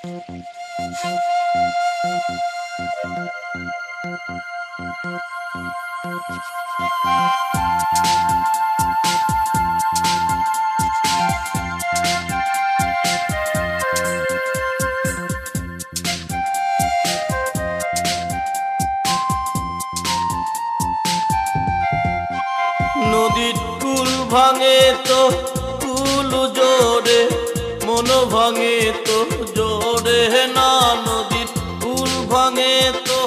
নদীর কুল ভাঙে তো কুল জোরে, মন ভাঙে তো জোরে না। নদীর কুল ভাঙে তো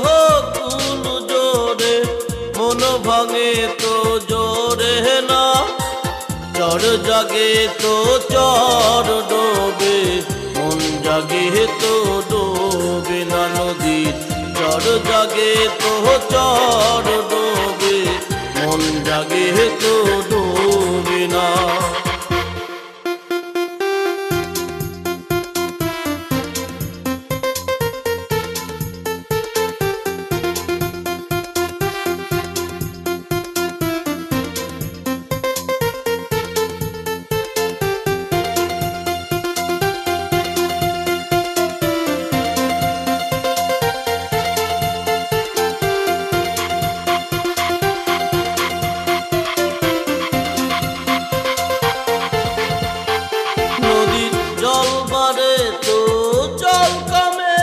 কুল জোরে, মন ভাঙে তো জোরে না। চর জাগে তো চর ডোবে, মন জাগে তো ডোবে না। নদীর চর জাগে তো চর ডোবে, মন জাগে তো ডোবে না। জল বাড়ে তো জল কমে,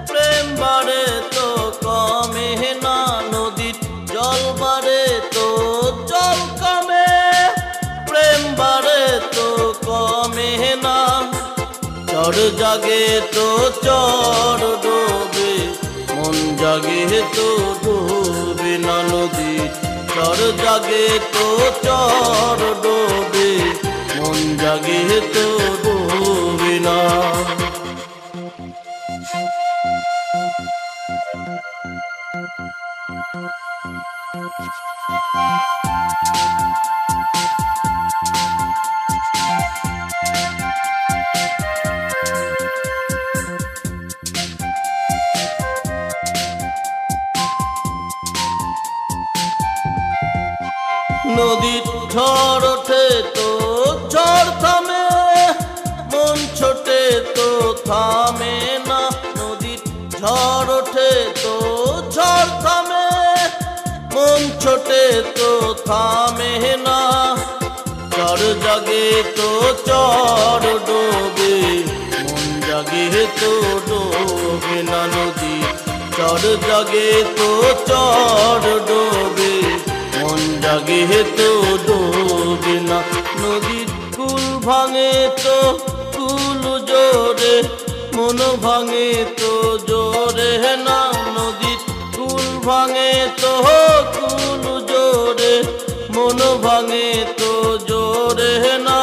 প্রেম বাড়ে তো কমে না। নদীর জল বাড়ে তো জল কমে, প্রেম বাড়ে তো কমে না। চর জাগে তো চর ডোবে, মন জাগে তো ডোবে না। নদীর চর জাগে তো চর ডোবে, মন জাগে তো ডোবে না। নদীর ঝড় ওঠে তো ঝড় থামে, মন ছোটে তো থামে না। নদীর ঝড় ওঠে তো ঝড় থামে, মন ছোটে তো থামে না। চর জাগে তো চর ডোবে, মন জাগে তো ডোবে না। নদীর চর জাগে তো চর ডোবে, মন জাগে তো ডোবে না। নদীর কুল ভাঙে তো কুল জোরে, মন ভাঙে তো জোরে না। নদীর কুল ভাঙে তো কুল জোরে, মন ভাঙে তো জোরে না।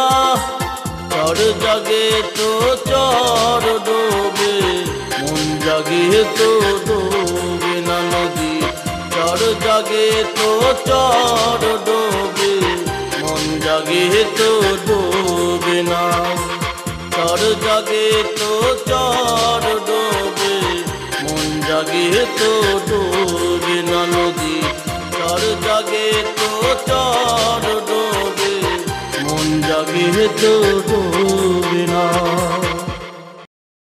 চর জাগে তো চর ডোবে, মন জাগে তো ডোবে না। নদীর চর জাগে তো চর ডোবে, মন জাগে তো ডোবে না। চর জাগে তো চর ডোবে, মন জাগে তো ডোবে না। নদীর চর জাগে তো চর ডোবে, মন জাগে তো ডোবে না।